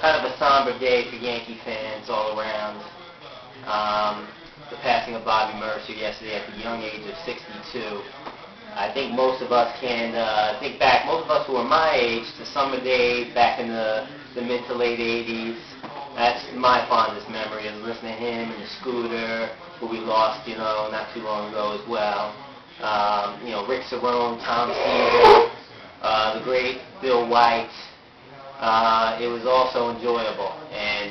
kind of a somber day for Yankee fans all around. The passing of Bobby Mercer yesterday at the young age of 62. I think most of us can think back, most of us who are my age, to summer days back in the mid to late 80s. That's my fondest memory, is listening to him and the Scooter, who we lost, not too long ago as well. Rick Cerrone, Tom Seaver, the great Bill White. It was also enjoyable, and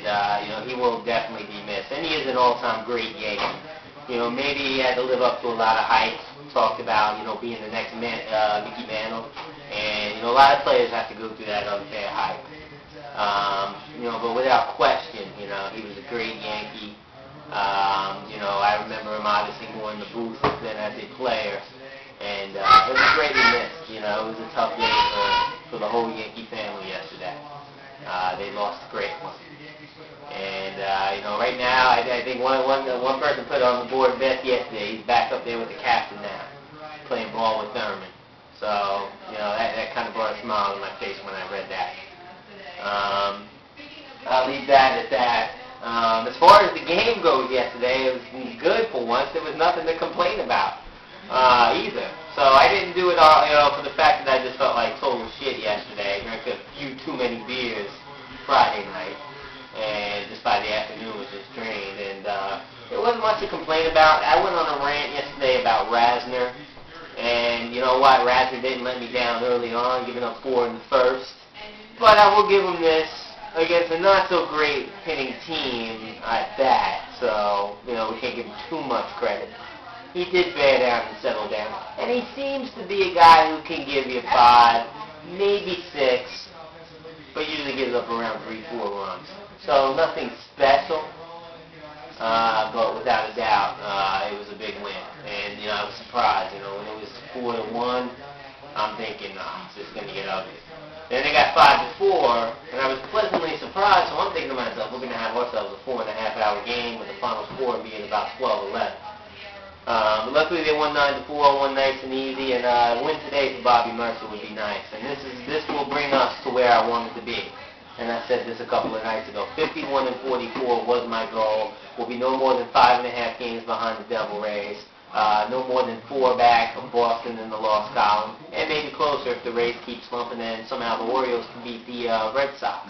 he will definitely be missed. And he is an all-time great Yankee. Maybe he had to live up to a lot of hype. Talked about being the next Mickey Mantle, and a lot of players have to go through that unfair hype. But without question, he was a great Yankee. I remember him obviously more in the booth than as a player, and it was greatly missed. It was a tough day for the whole Yankee family yesterday. They lost a great one. And, right now, I think one person put on the board best yesterday. He's back up there with the captain now, playing ball with Thurman. So, that kind of brought a smile on my face when I read that. I'll leave that at that. As far as the game goes yesterday, it was good for once. There was nothing to complain about either. So I didn't do it all, for the fact that I just felt like total shit yesterday. I drank a few too many beers Friday night, and just by the afternoon was just drained. And there wasn't much to complain about. I went on a rant yesterday about Rasner, and you know what? Rasner didn't let me down early on, giving up 4 in the first. But I will give him this against a not-so-great hitting team at that, so, we can't give him too much credit. He did bear down and settle down, and he seems to be a guy who can give you 5, maybe 6, but usually gives up around 3-4 runs. So nothing special, but without a doubt, it was a big win. And, I was surprised, when it was 4-1, I'm thinking, this is going to get ugly. Then they got 5-4, and I was pleasantly surprised, so I'm thinking to myself, we're going to have ourselves a 4.5-hour game with the final score being about 12-11. But luckily they won 9-4, won nice and easy, and a win today for Bobby Mercer would be nice. And this will bring us to where I wanted to be. And I said this a couple of nights ago. 51-44 was my goal. We'll be no more than 5.5 games behind the Devil Rays. No more than 4 back of Boston in the loss column, and maybe closer if the Rays keep slumping and somehow the Orioles can beat the Red Sox.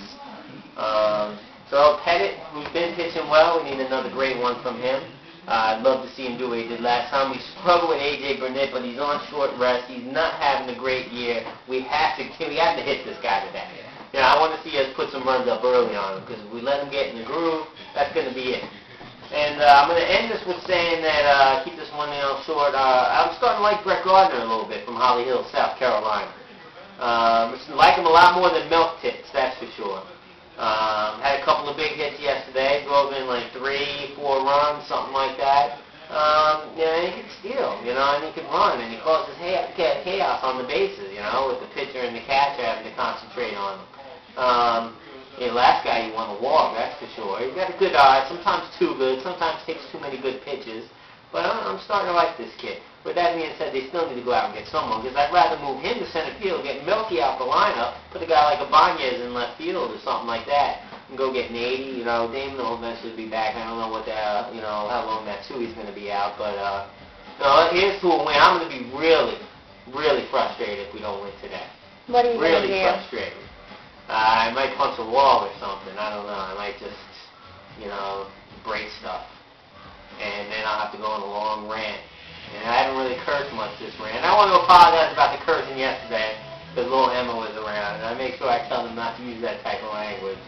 So Pettit, who's been pitching well, we need another great one from him. I'd love to see him do what he did last time. We struggled with A.J. Burnett, but he's on short rest. He's not having a great year. We have to hit this guy today. I want to see us put some runs up early on him, because if we let him get in the groove, that's going to be it. And I'm going to end this with saying that, keep this one short, I'm starting to like Brett Gardner a little bit from Holly Hill, South Carolina. Like him a lot more than Milk Tits, that's for sure. Had a couple of big hits yesterday, drove in like 3-4 runs, something like that. He could steal, and he could run, and he causes chaos on the bases, with the pitcher and the catcher having to concentrate on him. The last guy you want to walk, that's for sure. He's got a good eye, sometimes too good, sometimes takes too many good pitches. But I'm starting to like this kid. With that being said, they still need to go out and get someone, because I'd rather move him to center field, get Milky out the lineup, put a guy like Ibanez in left field or something like that, and go get an 80. Damon will eventually be back. I don't know what that, how long that Tui's going to be out. But here's to a win. I'm going to be really, really frustrated if we don't win today. What are you going to do? Really frustrated. I might punch a wall or something. I don't know. I might just, break stuff. And then I'll have to go on a long rant. And I haven't really cursed much this rant. I want to apologize about the cursing yesterday, because little Emma was around. And I make sure I tell them not to use that type of language.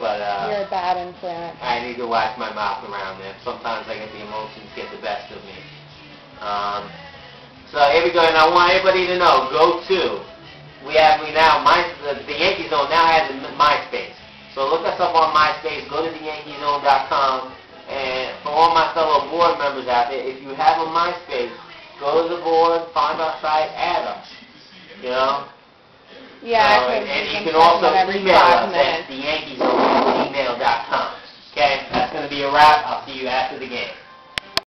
But you're a bad influence. I need to watch my mouth around them. Sometimes I get the emotions get the best of me. So here we go. And I want everybody to know, the Yankee Zone now has a MySpace. So look us up on MySpace, go to theyankeezone.com, and for all my fellow board members out there, if you have a MySpace, go to the board, find our site, add us. Yeah, and you can also email us at theyankeezone@gmail.com. Okay, that's going to be a wrap. I'll see you after the game.